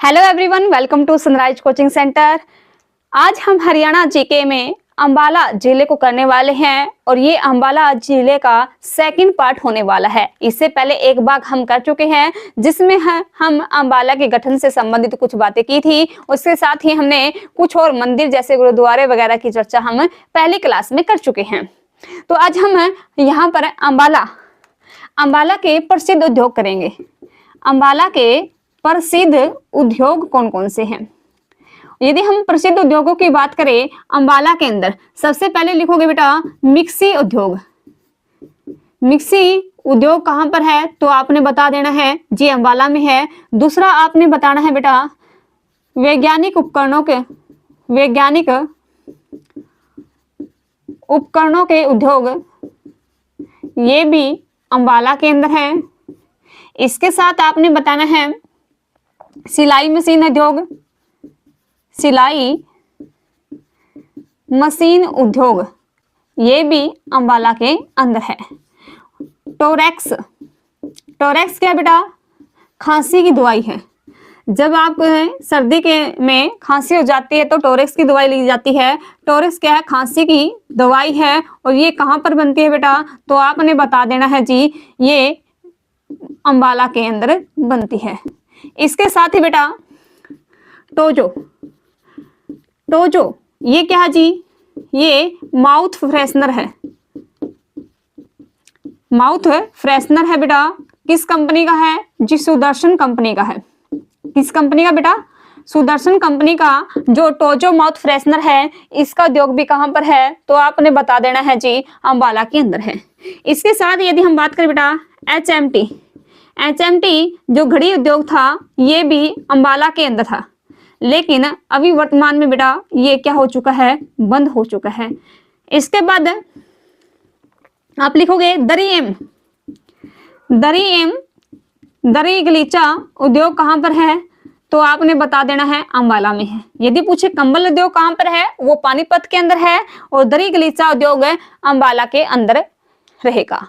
Hello everyone, welcome to sunrise coaching centre. आज हम Haryana GK में अंबाला जिले को करने वाले हैं और ये अंबाला जिले का सेकंड पार्ट होने वाला है। इससे पहले एक भाग हम कर चुके हैं जिसमें हम अंबाला के गठन से संबंधित कुछ बातें की थी। उसके साथ ही हमने कुछ और मंदिर जैसे गुरुद्वारे वगैरह की चर्चा हम पहली क्लास में कर चुके हैं। तो आज हम यहाँ पर अंबाला के प्रसिद्ध उद्योग करेंगे। अंबाला के प्रसिद्ध उद्योग कौन कौन से हैं? यदि हम प्रसिद्ध उद्योगों की बात करें अंबाला के अंदर, सबसे पहले लिखोगे बेटा मिक्सी उद्योग। मिक्सी उद्योग कहां पर है तो आपने बता देना है जी अंबाला में है। दूसरा आपने बताना है बेटा वैज्ञानिक उपकरणों के उद्योग, ये भी अंबाला के अंदर है। इसके साथ आपने बताना है सिलाई मशीन उद्योग, सिलाई मशीन उद्योग, ये भी अंबाला के अंदर है। टोरेक्स क्या बेटा? खांसी की दवाई है। जब आप सर्दी के में खांसी हो जाती है तो टोरेक्स की दवाई ली जाती है। टोरेक्स क्या है? खांसी की दवाई है। और ये कहाँ पर बनती है बेटा? तो आपने बता देना है जी ये अंबाला के अंदर बनती है। इसके साथ ही बेटा टोजो ये क्या है जी? ये माउथ फ्रेशनर है। माउथ फ्रेशनर है बेटा। किस कंपनी का है जी? सुदर्शन कंपनी का है। किस कंपनी का बेटा? सुदर्शन कंपनी का जो टोजो माउथ फ्रेशनर है, इसका उद्योग भी कहां पर है तो आपने बता देना है जी अंबाला के अंदर है। इसके साथ यदि हम बात करें बेटा एचएमटी जो घड़ी उद्योग था, ये भी अंबाला के अंदर था, लेकिन अभी वर्तमान में बेटा ये क्या हो चुका है? बंद हो चुका है। इसके बाद आप लिखोगे दरी गलीचा उद्योग कहां पर है तो आपने बता देना है अंबाला में है। यदि पूछे कंबल उद्योग कहां पर है, वो पानीपत के अंदर है और दरी गलीचा उद्योग अंबाला के अंदर रहेगा।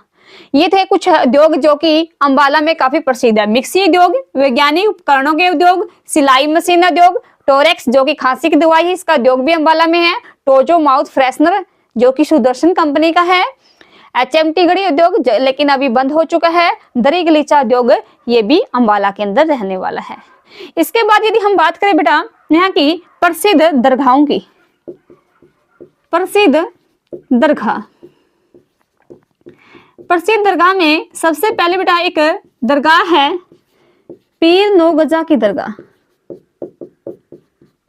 ये थे कुछ उद्योग जो कि अंबाला में काफी प्रसिद्ध है। मिक्सी उद्योग, वैज्ञानिक उपकरणों के उद्योग, सिलाई मशीन उद्योग, टोरेक्स जो कि खांसी की दवाई है, इसका उद्योग भी अंबाला में है। टोजो माउथ फ्रेशनर जो कि सुदर्शन कंपनी का है। एचएमटी घड़ी उद्योग लेकिन अभी बंद हो चुका है। दरी गलीचा उद्योग ये भी अंबाला के अंदर रहने वाला है। इसके बाद यदि हम बात करें बेटा यहाँ की प्रसिद्ध दरगाहों की, प्रसिद्ध दरगाह में सबसे पहले बेटा एक दरगाह है पीर 9 गजा की दरगाह।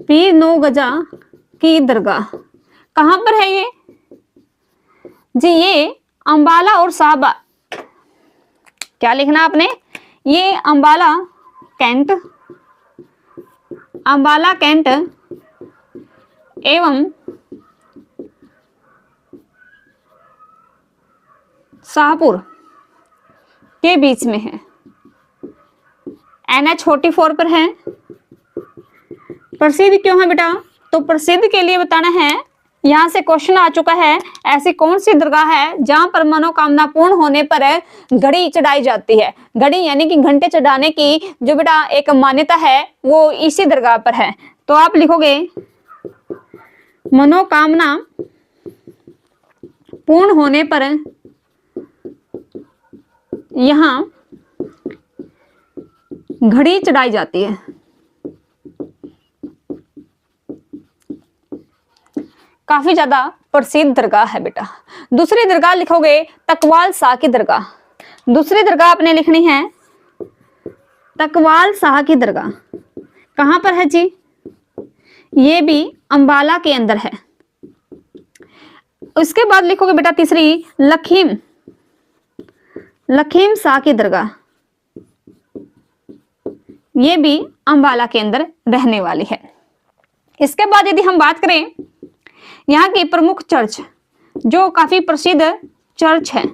पीर 9 गजा की दरगाह कहां पर है ये जी? ये अंबाला और साहबा, क्या लिखना आपने? ये अंबाला कैंट एवं शाहपुर के बीच में है। NH 44 पर है। प्रसिद्ध क्यों है बेटा? तो प्रसिद्ध के लिए बताना है, यहां से क्वेश्चन आ चुका है ऐसी कौन सी दरगाह है जहां पर मनोकामना पूर्ण होने पर घड़ी चढ़ाई जाती है। घड़ी यानी कि घंटे चढ़ाने की जो बेटा एक मान्यता है वो इसी दरगाह पर है। तो आप लिखोगे मनोकामना पूर्ण होने पर यहां घड़ी चढ़ाई जाती है। काफी ज्यादा प्रसिद्ध दरगाह है बेटा। दूसरी दरगाह लिखोगे तकवाल शाह की दरगाह। दूसरी दरगाह आपने लिखनी है तकवाल शाह की दरगाह। कहां पर है जी? ये भी अंबाला के अंदर है। उसके बाद लिखोगे बेटा तीसरी लखीम शाह की दरगाह, ये भी अंबाला के अंदर रहने वाली है। इसके बाद यदि हम बात करें यहाँ की प्रमुख चर्च जो काफी प्रसिद्ध चर्च है,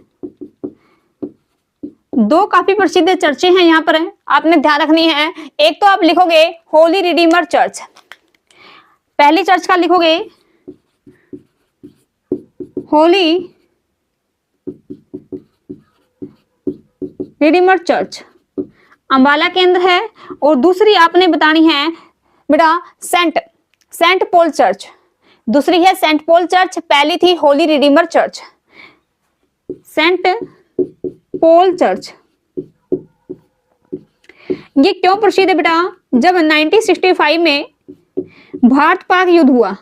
दो काफी प्रसिद्ध चर्चें हैं यहाँ पर आपने ध्यान रखनी है। एक तो आप लिखोगे होली रिडीमर चर्च। पहली चर्च का लिखोगे होली रिडीमर चर्च अंबाला केंद्र है। और दूसरी आपने बतानी है बेटा सेंट पॉल चर्च। दूसरी है सेंट पॉल चर्च, पहली थी Holy Redeemer church. Saint Paul church ये क्यों प्रसिद्ध है बेटा? जब 1965 में भारत पाक युद्ध हुआ,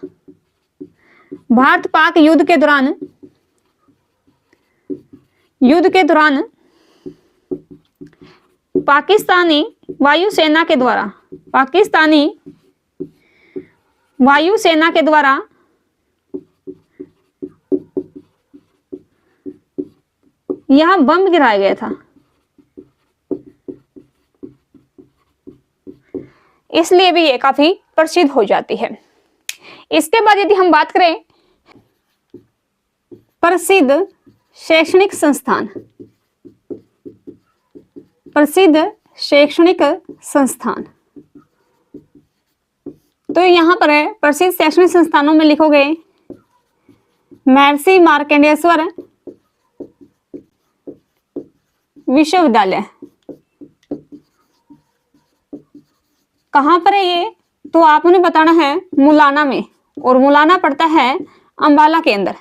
भारत पाक युद्ध के दौरान पाकिस्तानी वायुसेना के द्वारा यहां बम गिराया गया था, इसलिए भी ये काफी प्रसिद्ध हो जाती है। इसके बाद यदि हम बात करें प्रसिद्ध शैक्षणिक संस्थान, तो यहां पर है प्रसिद्ध शैक्षणिक संस्थानों में लिखोगे महर्षि मार्कंडेश्वर विश्वविद्यालय। कहां पर है ये? तो आपने बताना है मुलाना में, और मुलाना पड़ता है अंबाला के अंदर।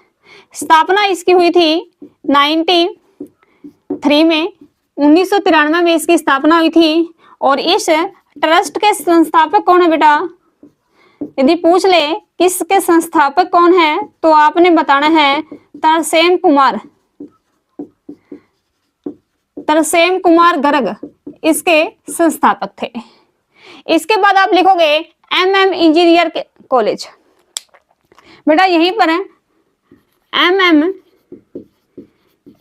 स्थापना इसकी हुई थी 93 में, 1993 में इसकी स्थापना हुई थी। और इस ट्रस्ट के संस्थापक कौन है बेटा? यदि पूछ ले किसके संस्थापक कौन है, तो आपने बताना है तरसेम कुमार गर्ग इसके संस्थापक थे। इसके बाद आप लिखोगे MM इंजीनियर कॉलेज। बेटा यहीं पर है MM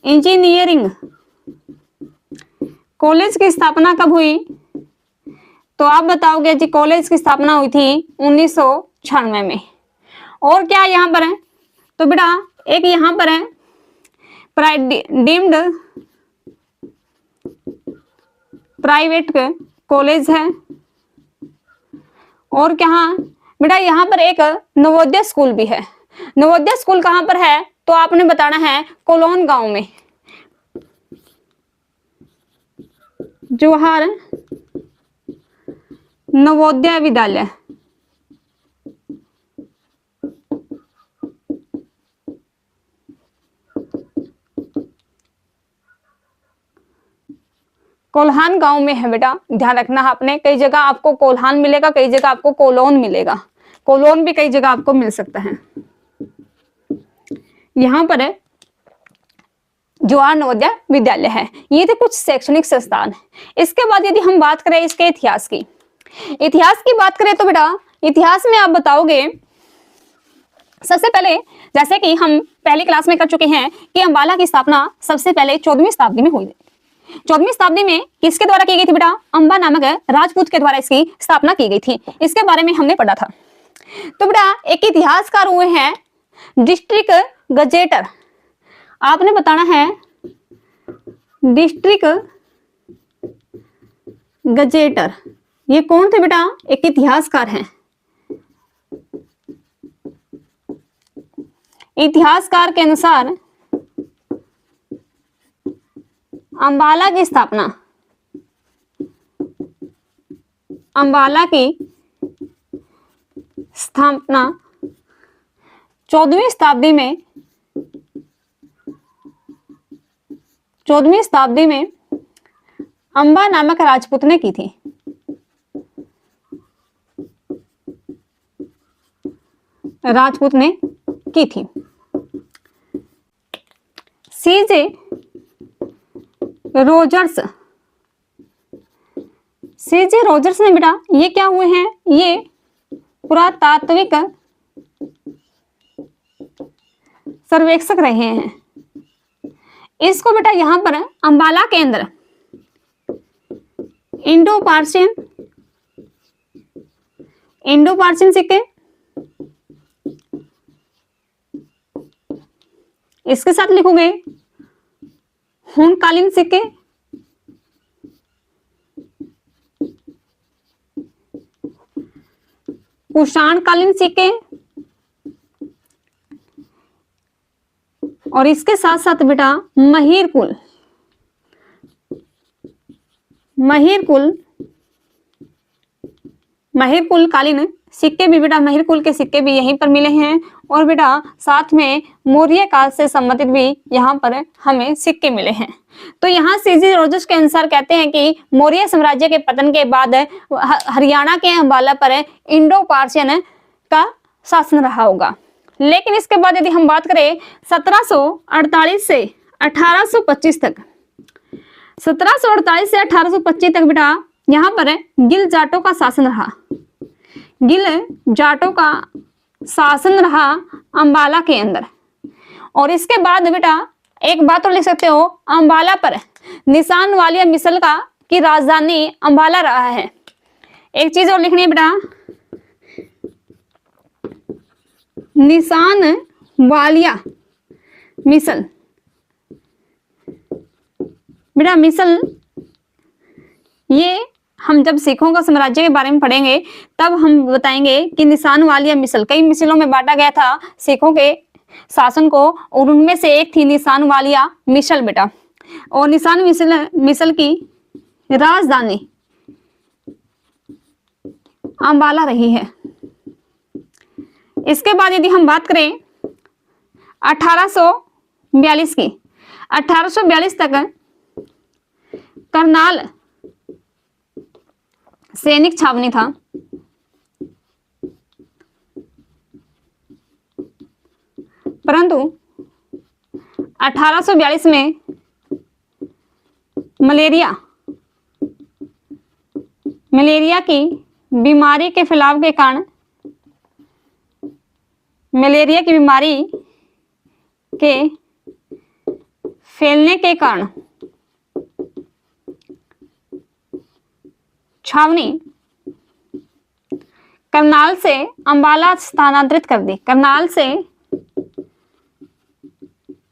इंजीनियरिंग कॉलेज की स्थापना कब हुई? तो आप बताओगे जी कॉलेज की स्थापना हुई थी 1996 में। और क्या यहाँ पर है? तो बेटा एक यहाँ पर है डीम्ड प्राइवेट कॉलेज है। और क्या बेटा यहाँ पर एक नवोदय स्कूल भी है। नवोदय स्कूल कहाँ पर है? तो आपने बताना है कोलोन गांव में, जवाहर नवोदय विद्यालय। कोल्हान गांव में है बेटा, ध्यान रखना आपने। कई जगह आपको कोल्हान मिलेगा, कई जगह आपको कोलोन मिलेगा। कोलोन भी कई जगह आपको मिल सकता है। यहां पर है जवाहर नवोदय विद्यालय है। ये थे कुछ शैक्षणिक संस्थान। इसके बाद यदि हम बात करें इसके इतिहास की बात करें तो बेटा इतिहास में आप बताओगे सबसे पहले, जैसे कि हम पहली क्लास में कर चुके हैं कि अंबाला की स्थापना सबसे पहले 14वीं शताब्दी में हुई। 14वीं शताब्दी में किसके द्वारा की गई थी बेटा? अंबा नामक राजपूत के द्वारा इसकी स्थापना की गई थी। इसके बारे में हमने पढ़ा था। तो बेटा एक इतिहासकार हुए हैं डिस्ट्रिक्ट गजेटर। आपने बताना है डिस्ट्रिक्ट गजेटर। ये कौन थे बेटा? एक इतिहासकार हैं। इतिहासकार के अनुसार अंबाला की स्थापना 14वीं शताब्दी में अंबा नामक राजपूत ने की थी। सीजे रोजर्स ने बेटा ये क्या हुए हैं? ये पुरातात्विक सर्वेक्षक रहे हैं। इसको बेटा यहां पर अंबाला के अंदर इंडो पार्शियन सिक्के, इसके साथ लिखोगे हुनकालीन सिक्के, कुषाणकालीन सिक्के, और इसके साथ साथ बेटा महिरकुल कालीन सिक्के भी बेटा, महिरकुल के सिक्के भी यहीं पर मिले हैं। और बेटा साथ में मौर्य काल से संबंधित भी यहाँ पर हमें सिक्के मिले हैं। तो यहाँ सीजी रोजस के अनुसार कहते हैं कि मौर्य साम्राज्य के पतन के बाद हरियाणा के अंबाला पर इंडो पार्शियन का शासन रहा होगा। लेकिन इसके बाद यदि हम बात करें 1748 से 1825 तक, 1748 से 1825 तक बेटा यहाँ पर गिल जाटों का शासन रहा। गिल जाटों का शासन रहा अंबाला के अंदर। और इसके बाद बेटा एक बात और लिख सकते हो, अंबाला पर निशान वालिया मिसल का की राजधानी अंबाला रहा है। एक चीज और लिखनी है बेटा, निशान वालिया मिसल। बेटा मिसल ये हम जब सिखों का साम्राज्य के बारे में पढ़ेंगे तब हम बताएंगे कि निशान वालिया मिसल कई मिसलों में बांटा गया था सिखों के शासन को, और उनमें से एक थी निशान वालिया मिसल बेटा। और निशान मिसल की राजधानी अंबाला रही है। इसके बाद यदि हम बात करें 1842 की, 1842 तक करनाल सैनिक छावनी था। परंतु 1842 में मलेरिया की बीमारी के फैलाव के कारण, मलेरिया की बीमारी के फैलने के कारण छावनी करनाल से अंबाला स्थानांतरित कर दी। करनाल से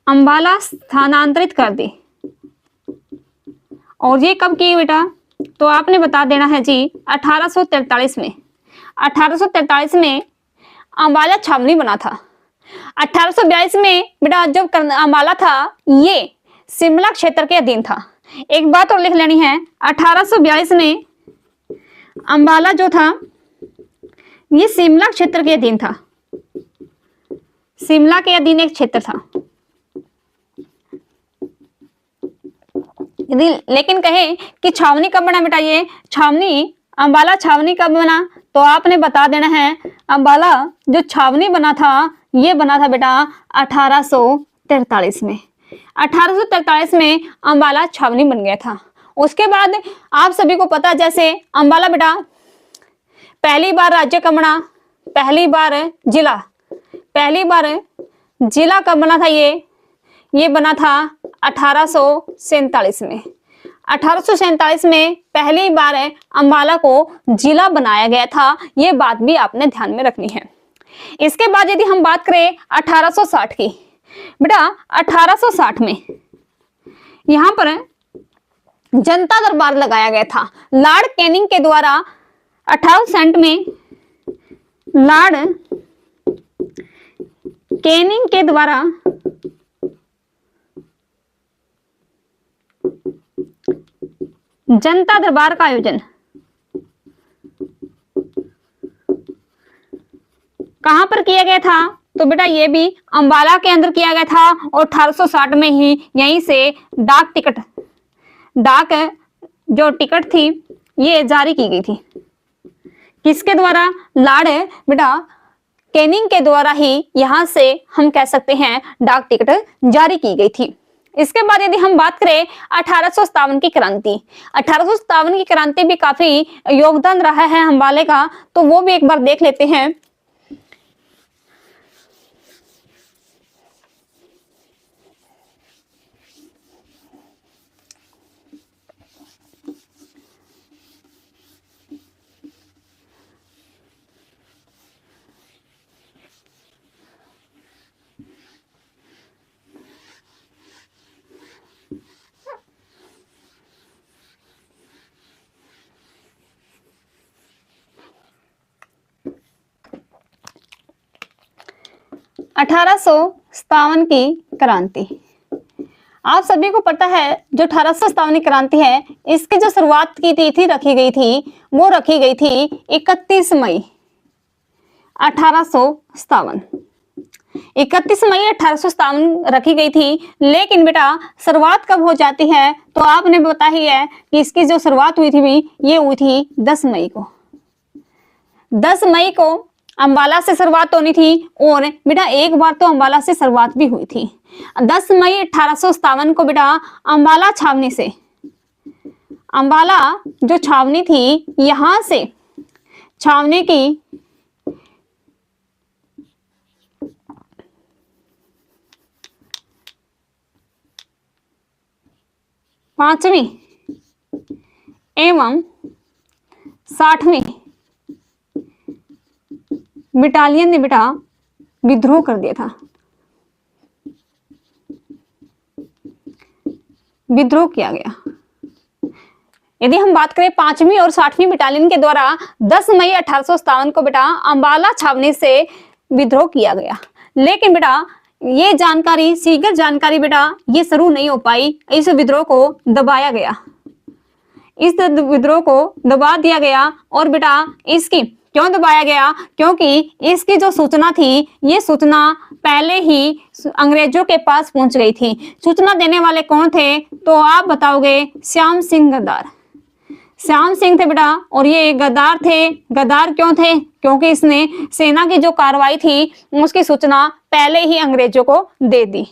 अंबाला स्थानांतरित कर दी। और ये कब की बेटा, तो आपने बता देना है जी 1843 में। 1843 में अंबाला छावनी बना था। 1842 में बेटा जब अंबाला था ये शिमला क्षेत्र के अधीन था। एक बात और लिख लेनी है, 1842 में अंबाला जो था ये शिमला क्षेत्र के अधीन था। शिमला के अधीन एक क्षेत्र था। यदि लेकिन कहे कि छावनी कब बना बेटा, ये छावनी अंबाला छावनी कब बना, तो आपने बता देना है अंबाला जो छावनी बना था ये बना था बेटा 1843 में। 1843 में अंबाला छावनी बन गया था। उसके बाद आप सभी को पता, जैसे अंबाला बेटा पहली बार राज्य कब बना, पहली बार जिला कब बना था, ये बना था 1847 में। 1847 में पहली बार अंबाला को जिला बनाया गया था। ये बात भी आपने ध्यान में रखनी है। इसके बाद यदि हम बात करें 1860 की, बेटा 1860 में यहां पर जनता दरबार लगाया गया था लॉर्ड कैनिंग के द्वारा। 1860 में लॉर्ड कैनिंग के द्वारा जनता दरबार का आयोजन कहां पर किया गया था, तो बेटा ये भी अंबाला के अंदर किया गया था। और 1860 में ही यहीं से डाक जो टिकट थी ये जारी की गई थी। किसके द्वारा, लॉर्ड बेटा कैनिंग के द्वारा ही यहां से हम कह सकते हैं डाक टिकट जारी की गई थी। इसके बाद यदि हम बात करें 1857 की क्रांति, 1857 की क्रांति भी काफी योगदान रहा है अंबाले का, तो वो भी एक बार देख लेते हैं। अठारह सौ की क्रांति, आप सभी को पता है जो 1857 की क्रांति है इसकी जो शुरुआत की तिथि रखी गई थी वो रखी गई थी 31 मई 1857। 31 मई 1857 रखी गई थी। लेकिन बेटा शुरुआत कब हो जाती है तो आपने बता ही है कि इसकी जो शुरुआत हुई थी भी ये हुई थी 10 मई को। 10 मई को अंबाला से शुरुआत होनी थी और बेटा एक बार तो अंबाला से शुरुआत भी हुई थी। 10 मई 1857 को बेटा अंबाला छावनी से, अंबाला जो छावनी थी यहां से छावनी की पांचवी एवं 60वीं बटालियन ने बेटा विद्रोह कर दिया था, विद्रोह किया गया। यदि हम बात करें 5वीं और 60वीं बटालियन के द्वारा 10 मई 1857 को बेटा अंबाला छावनी से विद्रोह किया गया। लेकिन बेटा ये जानकारी, शीघ्र जानकारी बेटा ये शुरू नहीं हो पाई। इस विद्रोह को दबाया गया, इस विद्रोह को दबा दिया गया। और बेटा इसकी क्यों दबाया गया? क्योंकि इसकी जो सूचना थी ये सूचना पहले ही अंग्रेजों के पास पहुंच गई थी। सूचना देने वाले कौन थे तो आप बताओगे, श्याम सिंह गद्दार। श्याम सिंह थे बेटा। और ये गद्दार थे। गद्दार क्यों थे? क्योंकि इसने सेना की जो कार्रवाई थी उसकी सूचना पहले ही अंग्रेजों को दे दी।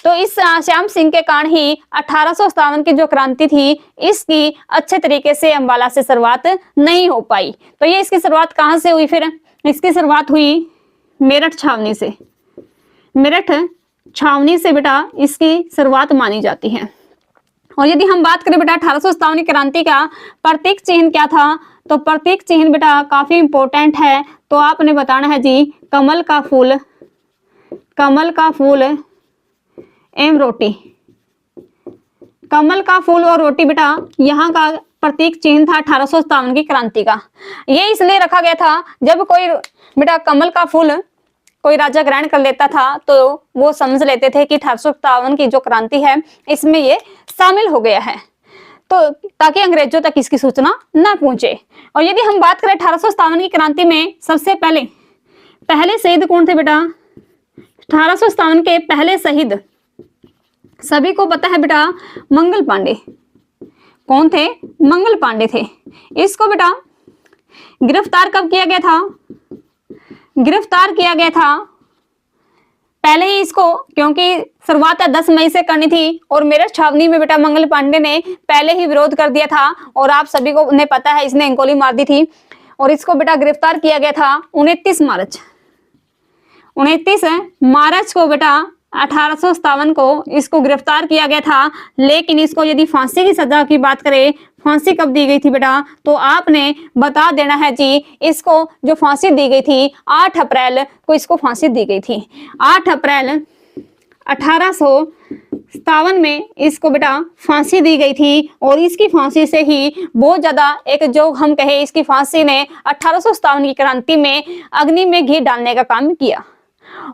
तो इस श्याम सिंह के कारण ही 1857 की जो क्रांति थी इसकी अच्छे तरीके से अंबाला से शुरुआत नहीं हो पाई। तो ये इसकी शुरुआत कहाँ से हुई? फिर इसकी शुरुआत हुई मेरठ छावनी से। मेरठ छावनी से बेटा इसकी शुरुआत मानी जाती है। और यदि हम बात करें बेटा 1857 क्रांति का प्रतीक चिन्ह क्या था तो प्रतीक चिन्ह बेटा काफी इंपॉर्टेंट है। तो आपने बताना है जी कमल का फूल, कमल का फूल एवं रोटी। कमल का फूल और रोटी बेटा यहाँ का प्रतीक चिन्ह था 1857 की क्रांति का। ये इसलिए रखा गया था जब कोई बेटा कमल का फूल कोई राजा ग्रहण कर लेता था तो वो समझ लेते थे कि 1857 की जो क्रांति है इसमें ये शामिल हो गया है, तो ताकि अंग्रेजों तक इसकी सूचना न पहुंचे। और यदि हम बात करें 1857 की क्रांति में सबसे पहले शहीद कौन थे बेटा? 1857 के पहले शहीद सभी को पता है बेटा, मंगल पांडे। कौन थे? मंगल पांडे थे। इसको बेटा गिरफ्तार कब किया गया था? गिरफ्तार किया गया था पहले ही इसको, क्योंकि शुरुआत 10 मई से करनी थी और मेरठ छावनी में बेटा मंगल पांडे ने पहले ही विरोध कर दिया था और आप सभी को उन्हें पता है इसने गोली मार दी थी। और इसको बेटा गिरफ्तार किया गया था 29 मार्च को बेटा 1857 को इसको गिरफ्तार किया गया था। लेकिन इसको यदि फांसी की सजा की बात करें, फांसी कब दी गई थी बेटा तो आपने बता देना है जी। इसको जो फांसी दी गई थी 8 अप्रैल को इसको फांसी दी गई थी। 8 अप्रैल 1857 में इसको बेटा फांसी दी गई थी। और इसकी फांसी से ही बहुत ज्यादा एक जो हम कहे इसकी फांसी ने 1857 की क्रांति में अग्नि में घी डालने का काम किया।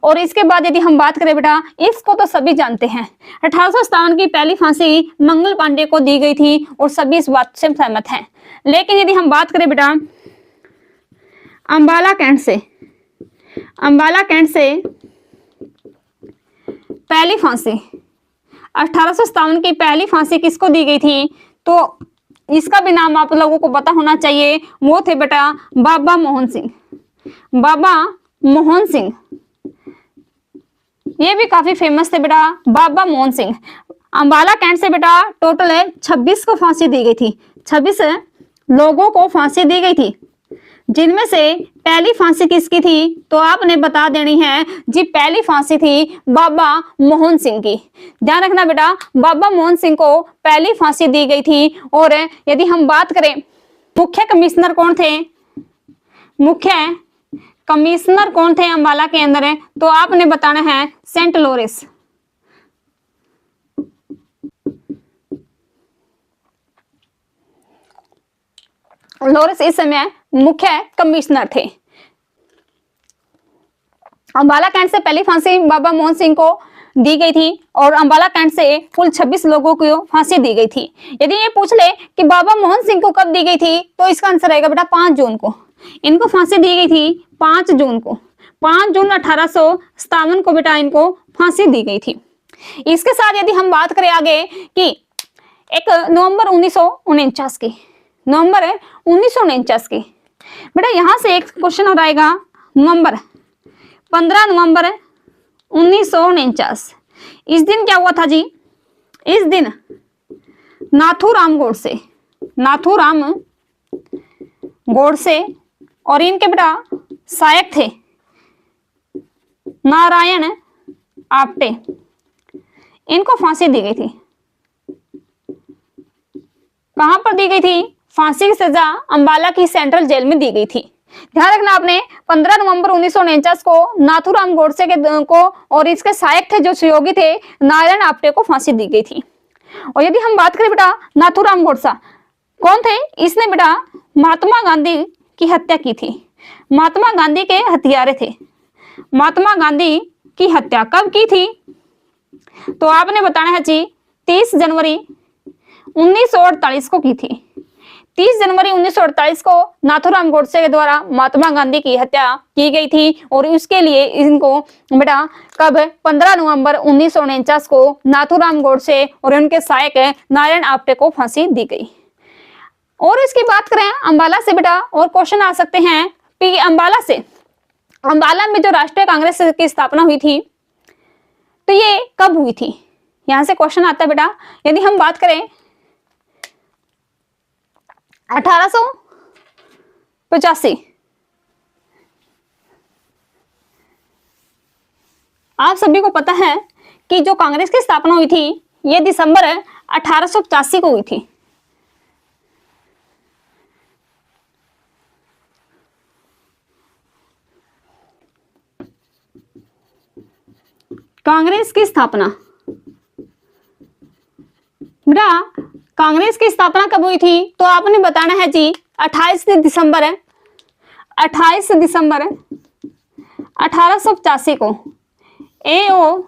और इसके बाद यदि हम बात करें बेटा, इसको तो सभी जानते हैं, 1857 की पहली फांसी मंगल पांडे को दी गई थी और सभी इस बात से सहमत हैं। लेकिन यदि हम बात करें बेटा अंबाला कैंट से, अंबाला कैंट से पहली फांसी 1857 की पहली फांसी किसको दी गई थी तो इसका भी नाम आप लोगों को पता होना चाहिए। वो थे बेटा बाबा मोहन सिंह। बाबा मोहन सिंह ये भी काफी फेमस थे बेटा, बाबा मोहन सिंह। अंबाला कैंट से बेटा टोटल 26 को फांसी दी गई थी। 26 लोगों को फांसी दी गई थी, जिनमें से पहली फांसी किसकी थी तो आपने बता देनी है जी। पहली फांसी थी बाबा मोहन सिंह की। ध्यान रखना बेटा, बाबा मोहन सिंह को पहली फांसी दी गई थी। और यदि हम बात करें मुख्य कमिश्नर कौन थे, मुख्य कमिश्नर कौन थे अंबाला के अंदर तो आपने बताना है सेंट लॉरेंस। लॉरेंस इस समय मुख्य कमिश्नर थे। अंबाला कैंट से पहली फांसी बाबा मोहन सिंह को दी गई थी और अंबाला कांड से कुल 26 लोगों को फांसी दी गई थी। यदि ये पूछ ले कि बाबा मोहन सिंह को कब दी गई थी, तो इसका आंसर रहेगा बेटा 5 जून को। इनको फांसी दी गई थी 5 जून को। 5 जून 1857 को बेटा इनको फांसी दी गई थी। इसके साथ यदि हम बात करें आगे कि 1 नवंबर 1949 की, नवंबर 1949 की, बेटा यहां से एक क्वेश्चन और आएगा। नवंबर 15 नवंबर 1949, इस दिन क्या हुआ था जी? इस दिन नाथूराम गोडसे और इनके बेटा सहायक थे नारायण आप्टे, इनको फांसी दी गई थी। कहां पर दी गई थी? फांसी की सजा अंबाला की सेंट्रल जेल में दी गई थी। ध्यान रखना आपने, 15 नवंबर 1949 को नाथूराम गोडसे को और इसके सहायक थे जो सहयोगी थे नारायण आप्टे को फांसी दी गई थी। और यदि हम बात करें बेटा नाथूराम गोडसा कौन थे? इसने बेटा महात्मा गांधी की हत्या की थी। महात्मा गांधी के हत्यारे थे। महात्मा गांधी की हत्या कब की थी? तो आपने बताना है जी 30 जनवरी 1948 को की थी। 30 जनवरी 1948 को नाथूराम गोडसे के द्वारा महात्मा गांधी की हत्या की गई थी और उसके लिए इनको बेटा कब 15 नवंबर 1949 को नाथूराम गोडसे और उनके सहायक नारायण आप्टे को फांसी दी गई। और इसकी बात करें अंबाला से बेटा, और क्वेश्चन आ सकते हैं कि अंबाला में जो राष्ट्रीय कांग्रेस की स्थापना हुई थी तो ये कब हुई थी? यहां से क्वेश्चन आता है बेटा। यदि हम बात करें 1885, आप सभी को पता है कि जो कांग्रेस की स्थापना हुई थी ये दिसंबर 1885 को हुई थी। कांग्रेस की स्थापना बेटा, कांग्रेस की स्थापना कब हुई थी? तो आपने बताना है जी 28 दिसंबर 1885 को A.O.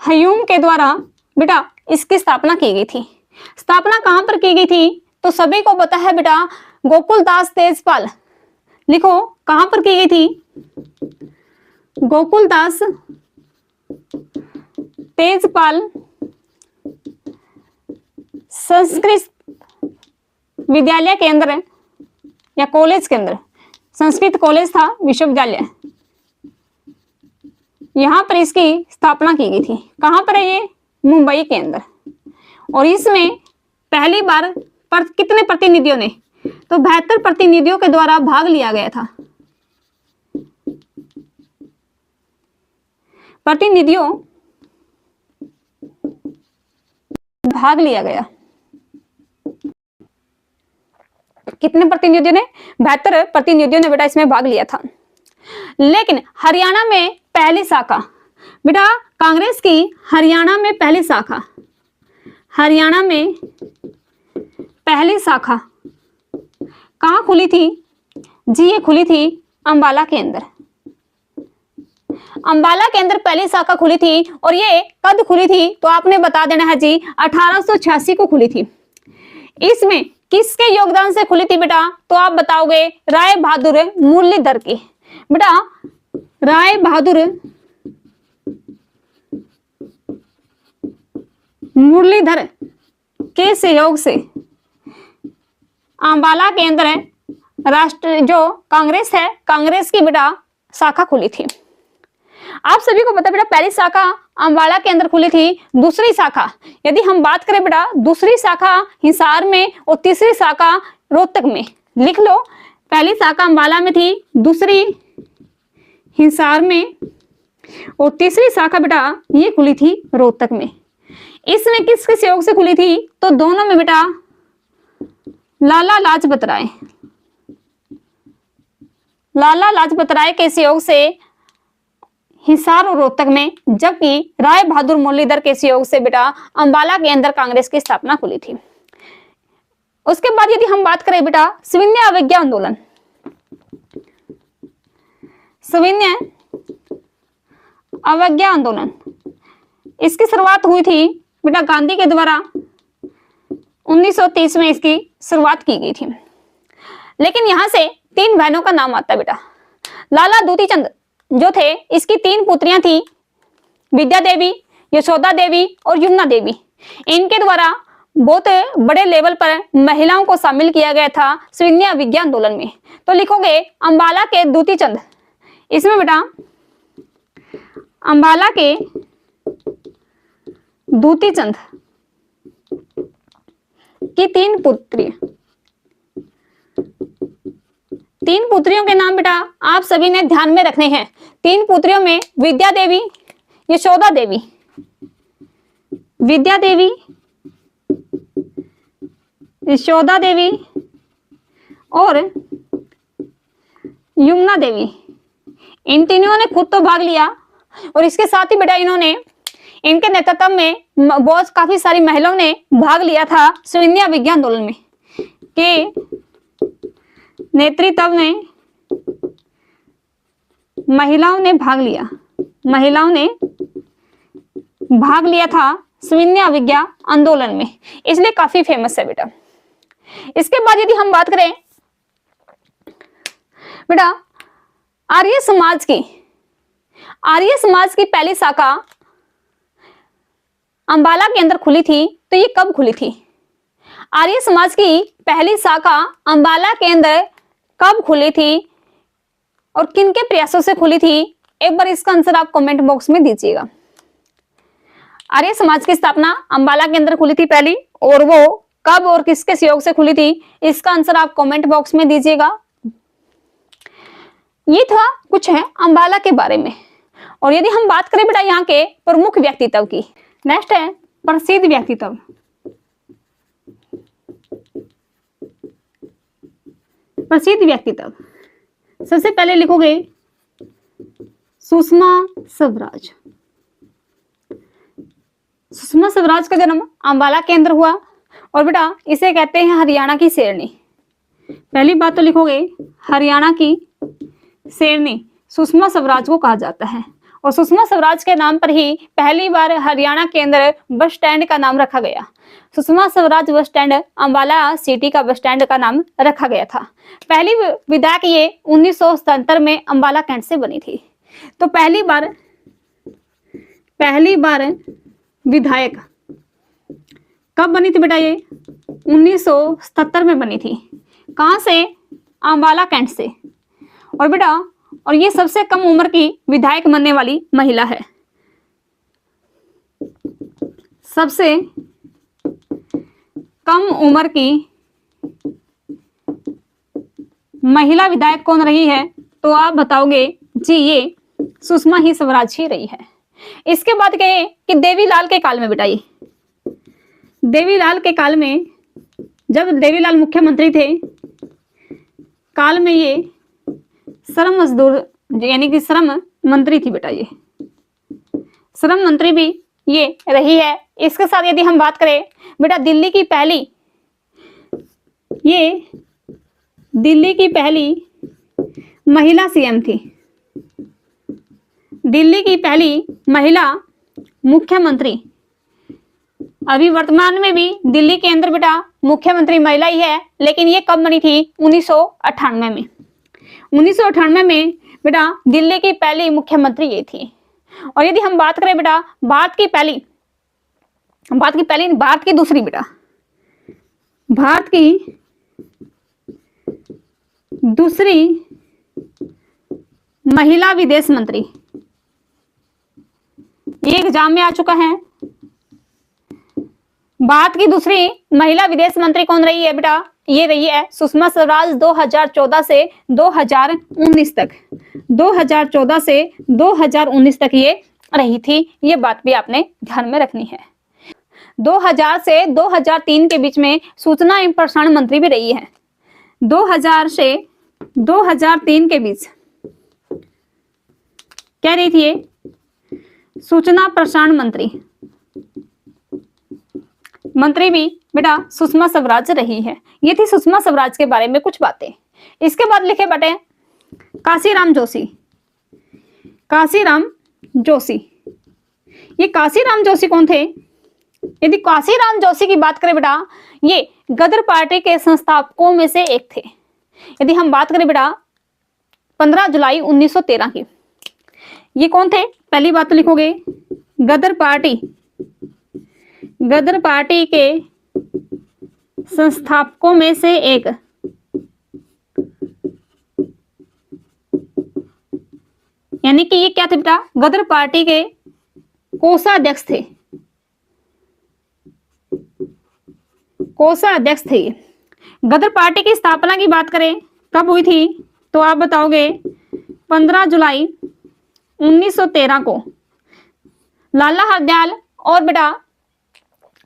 ह्यूम के द्वारा बेटा इसकी स्थापना की गई थी। स्थापना कहां पर की गई थी? तो सभी को पता है बेटा गोकुलदास तेजपाल, लिखो कहां पर की गई थी? गोकुलदास तेजपाल संस्कृत विद्यालय के अंदर या कॉलेज के अंदर, संस्कृत कॉलेज था विश्वविद्यालय, यहां पर इसकी स्थापना की गई थी। कहां पर है ये? मुंबई के अंदर। और इसमें पहली बार कितने प्रतिनिधियों ने? तो 72 प्रतिनिधियों के द्वारा भाग लिया गया था। प्रतिनिधियों भाग लिया गया। कितने प्रतिनिधियों ने? 72 प्रतिनिधियों ने बेटा इसमें भाग लिया था। लेकिन हरियाणा में पहली शाखा बेटा कांग्रेस की, हरियाणा में पहली शाखा, हरियाणा में पहली शाखा कहां खुली थी जी? ये खुली थी अंबाला के अंदर। अंबाला के अंदर पहली शाखा खुली थी और ये कब खुली थी? तो आपने बता देना है जी 1886 को खुली थी। इसमें किसके योगदान से खुली थी बेटा? तो आप बताओगे राय बहादुर मुरलीधर की। बेटा राय बहादुर मुरलीधर के सहयोग से अंबाला के अंदर राष्ट्र जो कांग्रेस है, कांग्रेस की बेटा शाखा खुली थी। आप सभी को पता बेटा पहली शाखा अंबाला के अंदर खुली थी। दूसरी शाखा यदि हम बात करें बेटा, दूसरी शाखा हिसार में और तीसरी शाखा रोहतक में। लिख लो, पहली शाखा अंबाला में थी, दूसरी हिसार में और तीसरी शाखा बेटा ये खुली थी रोहतक में। इसमें किसके सहयोग से खुली थी? तो दोनों में बेटा लाला लाजपत राय, लाला लाजपत राय के सहयोग से हिसार और रोहतक में, जबकि राय बहादुर मुरलीधर के सहयोग से बेटा अंबाला के अंदर कांग्रेस की स्थापना खुली थी। उसके बाद यदि हम बात करें बेटा सविनय अवज्ञा आंदोलन, सविनय अवज्ञा आंदोलन, इसकी शुरुआत हुई थी बेटा गांधी के द्वारा 1930 में इसकी शुरुआत की गई थी। लेकिन यहाँ से 3 बहनों का नाम आता है बेटा। लाला दूती चंद जो थे, इसकी 3 पुत्रियां थी, विद्या देवी, यशोदा देवी और यमुना देवी। इनके द्वारा बहुत बड़े लेवल पर महिलाओं को शामिल किया गया था स्वीन्या विज्ञान आंदोलन में। तो लिखोगे अंबाला के दूती चंद, इसमें बेटा अंबाला के दूती चंद की 3 पुत्रियों के नाम बेटा आप सभी ने ध्यान में रखने हैं। 3 पुत्रियों में विद्या देवी, यशोदा देवी, विद्या देवी, यशोदा देवी और यमुना देवी। इन तीनों ने खुद तो भाग लिया और इसके साथ ही बेटा इन्होंने, इनके नेतृत्व में बहुत काफी सारी महिलाओं ने भाग लिया था स्वीन्या विज्ञान आंदोलन में। के नेतृत्व में महिलाओं ने भाग लिया था स्वीन्या विज्ञान आंदोलन में, इसलिए काफी फेमस है बेटा। इसके बाद यदि हम बात करें बेटा आर्य समाज की पहली शाखा अंबाला के अंदर खुली थी, तो ये कब खुली थी? आर्य समाज की पहली शाखा अंबाला के अंदर कब खुली थी और किनके प्रयासों से खुली थी? एक बार इसका आंसर आप कमेंट बॉक्स में दीजिएगा। आर्य समाज की स्थापना अंबाला के अंदर खुली थी पहली, और वो कब और किसके सहयोग से खुली थी? इसका आंसर आप कमेंट बॉक्स में दीजिएगा। ये था कुछ है अंबाला के बारे में। और यदि हम बात करें बेटा यहाँ के प्रमुख व्यक्तित्व की, नेक्स्ट है प्रसिद्ध व्यक्तित्व। प्रसिद्ध व्यक्तित्व सबसे पहले लिखोगे सुषमा स्वराज। सुषमा स्वराज का जन्म अंबाला के अंदर हुआ और बेटा इसे कहते हैं हरियाणा की शेरनी। पहली बात तो लिखोगे हरियाणा की शेरनी सुषमा स्वराज को कहा जाता है। और सुषमा स्वराज के नाम पर ही पहली बार हरियाणा के अंदर बस स्टैंड का नाम रखा गया। Sushma Swaraj bus stand Ambala city का बस स्टैंड का नाम रखा गया था। पहली विधायक ये 1977 में अंबाला कैंट से बनी थी। तो पहली बार विधायक कब बनी थी बेटा? ये 1977 में बनी थी। कहां से? अंबाला कैंट से। और बेटा और ये सबसे कम उम्र की विधायक बनने वाली महिला है। सबसे कम उम्र की महिला विधायक कौन रही है? तो आप बताओगे जी ये सुषमा ही स्वराज ही रही है। इसके बाद कहे कि देवीलाल के काल में बेटा, ये देवीलाल के काल में, जब देवीलाल मुख्यमंत्री थे काल में, ये श्रम मजदूर यानी कि श्रम मंत्री थी बेटा। ये श्रम मंत्री भी ये रही है। इसके साथ यदि हम बात करें बेटा दिल्ली की पहली महिला सीएम थी। दिल्ली की पहली महिला मुख्यमंत्री। अभी वर्तमान में भी दिल्ली के अंदर बेटा मुख्यमंत्री महिला ही है, लेकिन ये कब बनी थी? 1998 में। 1998 में बेटा दिल्ली की पहली मुख्यमंत्री ये थी। और यदि हम बात करें बेटा भारत की दूसरी बेटा, भारत की दूसरी महिला विदेश मंत्री, ये एग्जाम में आ चुका है। भारत की दूसरी महिला विदेश मंत्री कौन रही है बेटा? ये रही है सुषमा स्वराज। 2014 से 2019 तक, 2014 से 2019 तक ये रही थी। ये बात भी आपने ध्यान में रखनी है। 2000 से 2003 के बीच में सूचना एवं प्रसारण मंत्री भी रही है। 2000 से 2003 के बीच क्या रही थी ये? सूचना प्रसारण मंत्री भी बेटा सुषमा स्वराज रही है। ये थी सुषमा स्वराज के बारे में कुछ बातें। इसके बाद लिखे बेटे काशीराम जोशी। ये काशीराम जोशी कौन थे? यदि काशीराम जोशी की बात करें बेटा, ये गदर पार्टी के संस्थापकों में से एक थे। यदि हम बात करें बेटा 15 जुलाई 1913 की, ये कौन थे? पहली बात तो लिखोगे गदर पार्टी के संस्थापकों में से एक। यानी कि ये क्या थे बेटा? गदर पार्टी के कोषाध्यक्ष थे। कोषाध्यक्ष थे। गदर पार्टी की स्थापना की बात करें कब हुई थी, तो आप बताओगे 15 जुलाई 1913 को। लाला हरदयाल और बेटा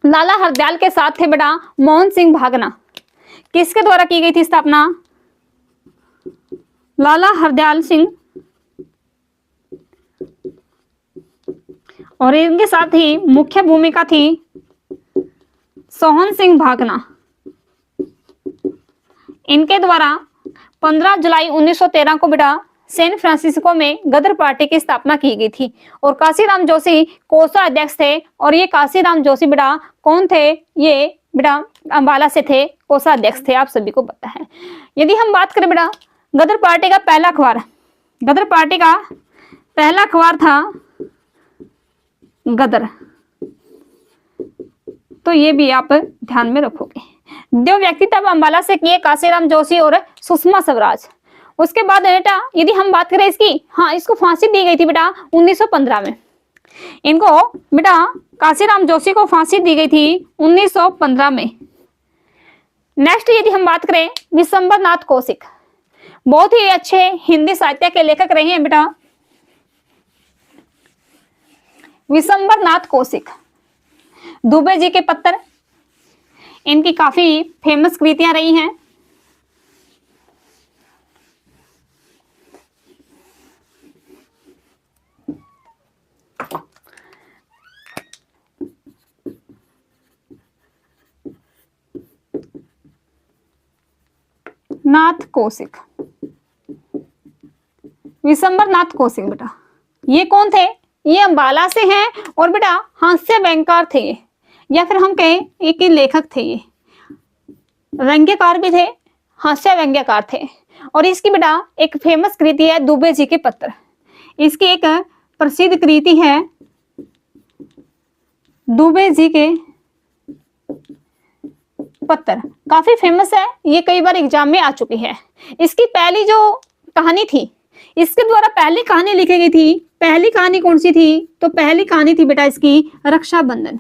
लाला हरदयाल के साथ थे बेटा मोहन सिंह भागना। किसके द्वारा की गई थी स्थापना? लाला हरदयाल सिंह, और इनके साथ ही मुख्य भूमिका थी सोहन सिंह भागना। इनके द्वारा 15 जुलाई 1913 को बेटा सैन फ्रांसिस्को में गदर पार्टी की स्थापना की गई थी और काशीराम जोशी कोषाध्यक्ष थे। और ये काशीराम जोशी बेटा कौन थे? ये बेटा अंबाला से थे, कोषाध्यक्ष थे, आप सभी को पता है। यदि हम बात करें बेटा गदर पार्टी का पहला अखबार, गदर पार्टी का पहला अखबार था गदर, तो ये भी आप ध्यान में रखोगे। दो व्यक्ति तब अंबाला से किए, काशीराम जोशी और सुषमा स्वराज। उसके बाद बेटा यदि हम बात करें इसकी, हाँ इसको फांसी दी गई थी बेटा 1915 में। इनको बेटा काशीराम जोशी को फांसी दी गई थी 1915 में। नेक्स्ट यदि हम बात करें विशंबर नाथ कौशिक, बहुत ही अच्छे हिंदी साहित्य के लेखक रहे हैं बेटा विशंबर नाथ कौशिक। दुबे जी के पत्तर, इनकी काफी फेमस कृतियां रही हैं। नाथ कौशिक, विशंबर नाथ कौशिक बेटा ये कौन थे? ये अंबाला से हैं और बेटा हास्य व्यंग्यकार थे ये, या फिर हम कहें एक लेखक थे। ये व्यंग्यकार भी थे, हास्य व्यंग्यकार थे। और इसकी बेटा एक फेमस कृति है दुबे जी के पत्र। इसकी एक प्रसिद्ध कृति है दुबे जी के पत्र, काफी फेमस है, ये कई बार एग्जाम में आ चुकी है। इसकी पहली जो कहानी थी, इसके द्वारा पहली कहानी लिखी गई थी। पहली कहानी कौन सी थी? तो पहली कहानी थी बेटा इसकी रक्षाबंधन।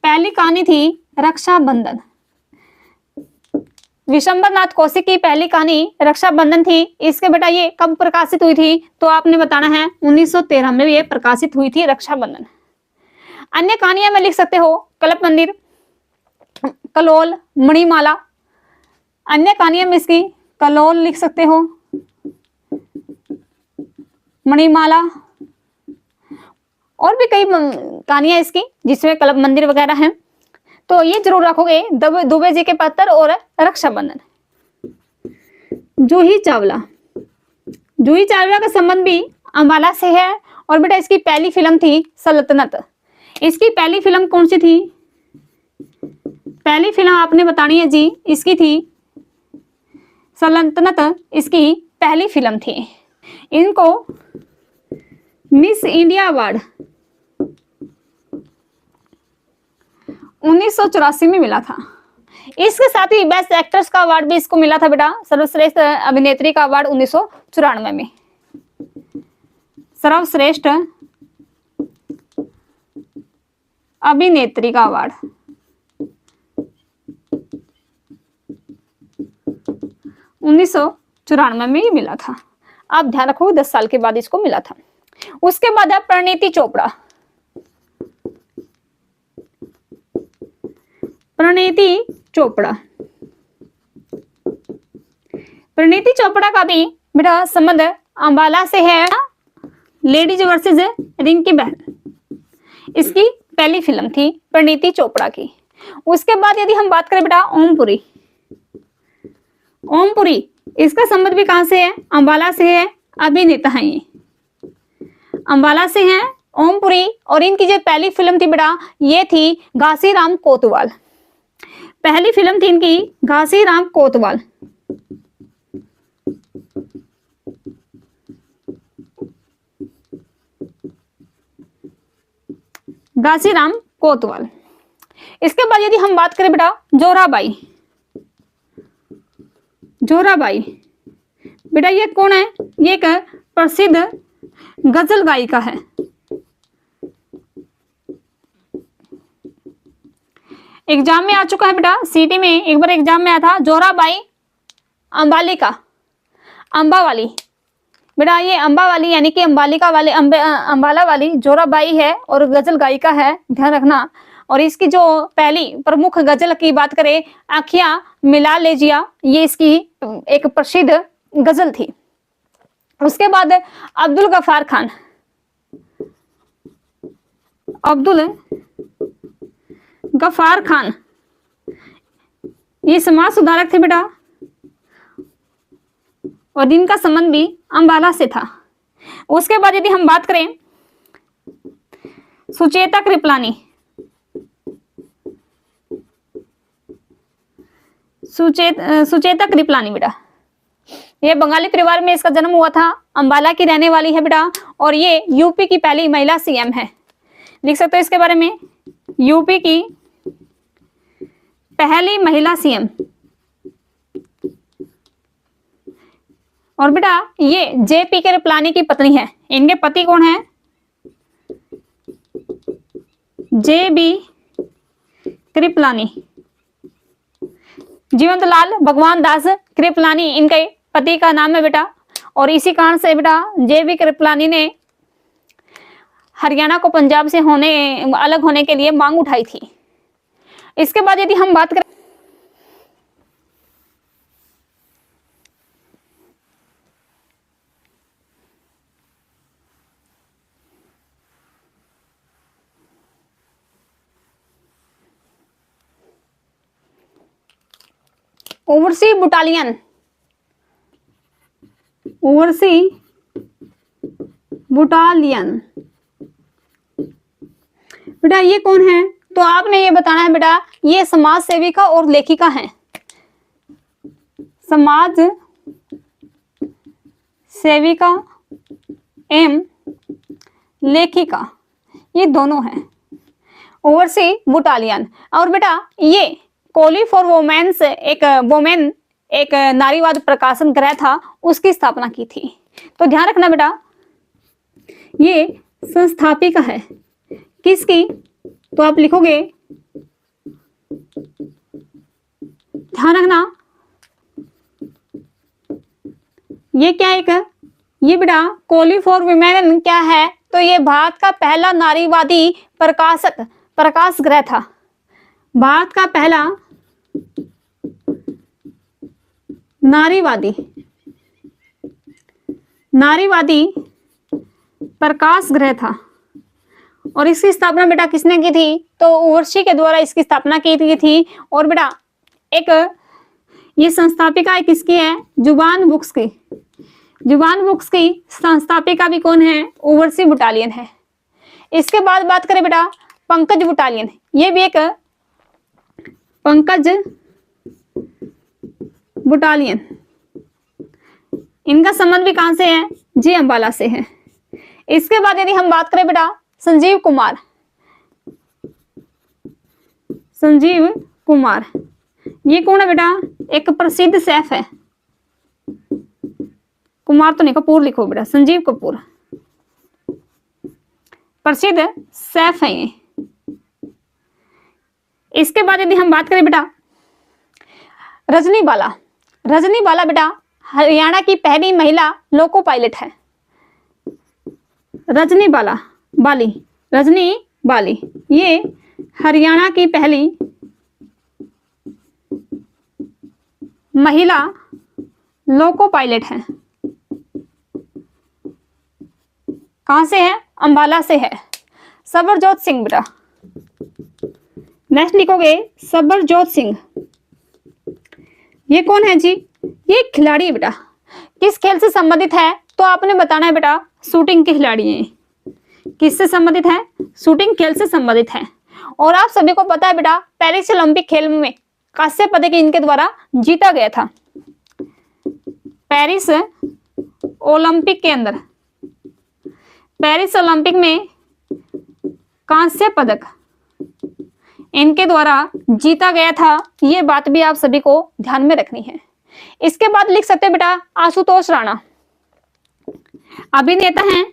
पहली कहानी थी रक्षाबंधन। विशंबर नाथ कौशिक की पहली कहानी रक्षाबंधन थी। इसके बेटा ये कब प्रकाशित हुई थी? तो आपने बताना है 1913 में ये प्रकाशित हुई थी रक्षाबंधन। अन्य कहानियां में लिख सकते हो कल्प मंदिर, कलोल, मणिमाला। अन्य कहानियां में इसकी कलोल लिख सकते हो, मणिमाला, और भी कई कहानियां इसकी जिसमें कल्प मंदिर वगैरह हैं। तो ये जरूर रखोगे दुबे जी के पत्तर और रक्षाबंधन। जूही चावला, जूही चावला का संबंध भी अंबाला से है और बेटा इसकी पहली फिल्म थी सल्तनत। इसकी पहली फिल्म कौन सी थी? पहली फिल्म आपने बतानी है जी, इसकी थी सल्तनत, इसकी पहली फिल्म थी। इनको मिस इंडिया अवार्ड 1984 में मिला था। इसके साथ ही बेस्ट एक्ट्रेस का अवार्ड भी इसको मिला था बेटा, सर्वश्रेष्ठ अभिनेत्री का अवार्ड 1994 में। सर्वश्रेष्ठ अभिनेत्री का अवार्ड 1994 में ही मिला था। आप ध्यान रखो 10 साल के बाद इसको मिला था। उसके बाद है परिणीति चोपड़ा। परिणीति चोपड़ा, परिणीति चोपड़ा का भी बेटा संबंध अंबाला से है। लेडीज वर्सेस रिंकी बहन, इसकी पहली फिल्म थी परिणीति चोपड़ा की। उसके बाद यदि हम बात करें बेटा ओमपुरी, ओमपुरी इसका संबंध भी कहां से है? अंबाला से है। अभिनेता है ये, अंबाला से हैं, ओमपुरी, और इनकी जो पहली फिल्म थी बेटा ये थी घासीराम कोतवाल। पहली फिल्म थी इनकी घासीराम कोतवाल। घासीराम कोतवाल। इसके बाद यदि हम बात करें बेटा जोराबाई। जोराबाई बेटा ये कौन है? ये एक प्रसिद्ध गजल गायिका है। एग्जाम में आ चुका है बेटा, सीटी में एक बार एग्जाम में आया था जोराबाई अंबालिका, अंबा वाली। बेटा ये अंबा वाली यानी कि अंबालिका वाले अंबाला वाली जोराबाई है और गजल गायिका है, ध्यान रखना। और इसकी जो पहली प्रमुख गजल की बात करें आँखियां मिला ले जिया, ये इसकी एक प्रसिद्ध गजल थी। उसके बाद अब्दुल गफ्फार खान। अब्दुल गफ्फार खान ये समाज सुधारक थे बेटा और इनका संबंध भी अंबाला से था। उसके बाद यदि हम बात करें सुचेता कृपलानी। सुचेता कृपलानी बेटा ये बंगाली परिवार में इसका जन्म हुआ था, अंबाला की रहने वाली है बेटा और ये यूपी की पहली महिला सीएम है। लिख सकते हो इसके बारे में, यूपी की पहली महिला सीएम। और बेटा ये जेपी कृपलानी की पत्नी है। इनके पति कौन है? जेबी कृपलानी, जीवंत लाल भगवान दास कृपलानी इनके पति का नाम है बेटा। और इसी कारण से बेटा जेबी कृपलानी ने हरियाणा को पंजाब से अलग होने के लिए मांग उठाई थी। इसके बाद यदि हम बात करें ओवरसी बटालियन। ओवरसी बटालियन बेटा ये कौन है? तो आपने ये बताना है बेटा ये समाज सेविका और लेखिका हैं। समाज सेविका एवं लेखिका ये दोनों हैं ओवरसी बटालियन। और बेटा ये कॉली फॉर वोमेन्स एक नारीवाद प्रकाशन गृह था, उसकी स्थापना की थी। तो ध्यान रखना बेटा ये संस्थापिका है किसकी? तो आप लिखोगे, ध्यान रखना ये क्या ये बेटा कॉली फॉर वुमेन क्या है? तो ये भारत का पहला नारीवादी प्रकाश गृह था। भारत का पहला नारीवादी प्रकाश गृह था। और इसकी स्थापना बेटा किसने की थी? तो ओवरसी के द्वारा इसकी स्थापना की गई थी। और बेटा एक ये संस्थापिका किसकी है? जुबान बुक्स की। जुबान बुक्स की संस्थापिका भी कौन है? ओवरसी बटालियन है। इसके बाद बात करें बेटा पंकज बटालियन। ये भी एक पंकज बटालियन, इनका संबंध भी कहां से है? जी अंबाला से है। इसके बाद यदि हम बात करें बेटा संजीव कुमार। संजीव कुमार ये कौन है बेटा? एक प्रसिद्ध शेफ है। कुमार तो नहीं, कपूर लिखो बेटा, संजीव कपूर प्रसिद्ध शेफ है ये। इसके बाद यदि हम बात करें बेटा रजनी बाला। रजनी बाला बेटा हरियाणा की पहली महिला लोको पायलट है। रजनी बाली ये हरियाणा की पहली महिला लोको पायलट है। कहां से है? अंबाला से है। सबरजोत सिंह बेटा, नेक्स्ट लिखोगे सबरजोत सिंह। ये कौन है जी? ये खिलाड़ी है बेटा। किस खेल से संबंधित है? तो आपने बताना है बेटा शूटिंग के खिलाड़ी हैं। किससे संबंधित है? शूटिंग खेल से संबंधित है। और आप सभी को पता है बेटा, पेरिस ओलंपिक खेल में कांस्य पदक इनके द्वारा जीता गया था। पेरिस ओलंपिक के अंदर, पेरिस ओलंपिक में कांस्य पदक इनके द्वारा जीता गया था। ये बात भी आप सभी को ध्यान में रखनी है। इसके बाद लिख सकते हैं बेटा आशुतोष राणा, अभिनेता हैं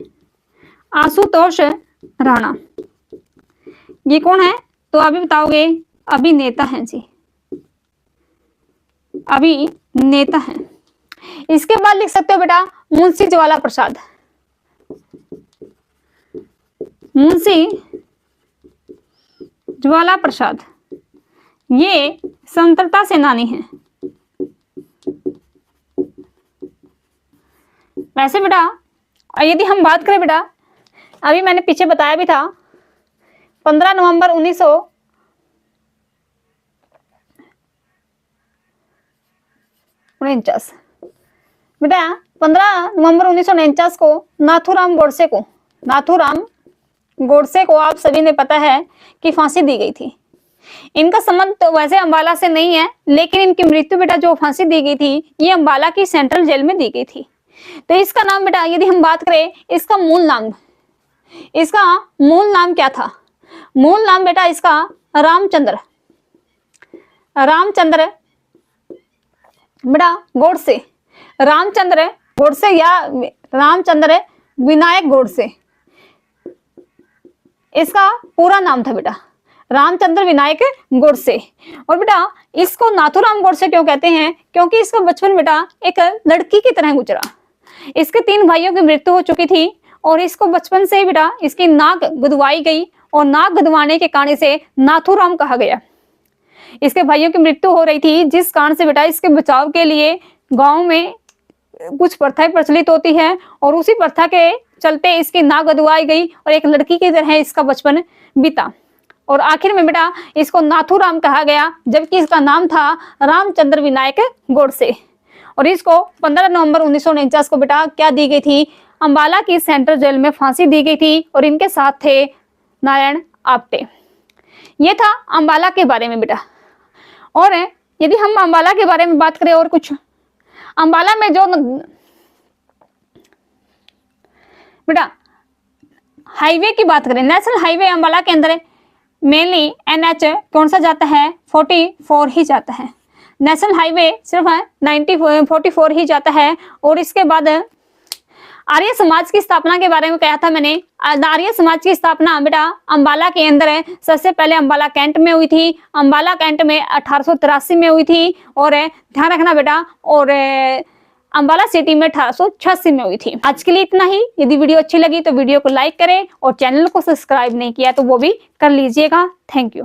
आशुतोष राणा। ये कौन है? तो अभी बताओगे, अभिनेता हैं जी, अभिनेता हैं। इसके बाद लिख सकते हो बेटा मुंशी ज्वाला प्रसाद, मुंशी ज्वाला प्रसाद, ये स्वतंत्रता सेनानी हैं। वैसे बेटा यदि हम बात करें बेटा, अभी मैंने पीछे बताया भी था 15 नवंबर 1949 बेटा 15 नवंबर 1949 को नाथूराम गोडसे को आप सभी ने पता है कि फांसी दी गई थी। इनका संबंध तो वैसे अंबाला से नहीं है, लेकिन इनकी मृत्यु बेटा जो फांसी दी गई थी ये अंबाला की सेंट्रल जेल में दी गई थी। तो इसका नाम बेटा यदि हम बात करें, इसका मूल नाम क्या था? मूल नाम बेटा इसका रामचंद्र बेटा गोडसे, रामचंद्र गोडसे या रामचंद्र विनायक गोडसे, इसका पूरा नाम था बेटा रामचंद्र विनायक गोडसे। और बेटा इसको नाथूराम गोडसे क्यों कहते हैं? क्योंकि इसका बचपन बेटा एक लड़की की तरह गुजरा। इसके 3 भाइयों की मृत्यु हो चुकी थी और इसको बचपन से ही बेटा इसकी नाक गुदवाई गई और नाक गुदवाने के कारण से नाथूराम कहा गया। इसके भाइयों की मृत्यु हो रही थी, जिस कारण से बेटा इसके बचाव के लिए गांव में कुछ प्रथाएं प्रचलित होती है और उसी प्रथा के चलते इसकी नाक गुदवाई गई और एक लड़की की तरह इसका बचपन बीता। और आखिर में बेटा इसको नाथूराम कहा गया, जबकि इसका नाम था रामचंद्र विनायक गोडसे। और इसको 15 नवंबर 1949 को बेटा क्या दी गई थी? अंबाला की सेंट्रल जेल में फांसी दी गई थी और इनके साथ थे नारायण आप्टे। ये था अंबाला के बारे में बेटा। और यदि हम अंबाला के बारे में बात करें और कुछ, अंबाला में जो बेटा हाईवे की बात करें, नेशनल हाईवे अंबाला के अंदर मेनली NH कौन सा जाता है? 44 ही जाता है। नेशनल हाईवे सिर्फ 44 ही जाता है। और इसके बाद आर्य समाज की स्थापना के बारे में कहा था मैंने। आर्य समाज की स्थापना बेटा अंबाला के अंदर है। सबसे पहले अंबाला कैंट में हुई थी। अंबाला कैंट में 1883 में हुई थी। और ध्यान रखना बेटा, और अंबाला सिटी में 1886 में हुई थी। आज के लिए इतना ही। यदि वीडियो अच्छी लगी तो वीडियो को लाइक करें और चैनल को सब्सक्राइब नहीं किया तो वो भी कर लीजिएगा। Thank you.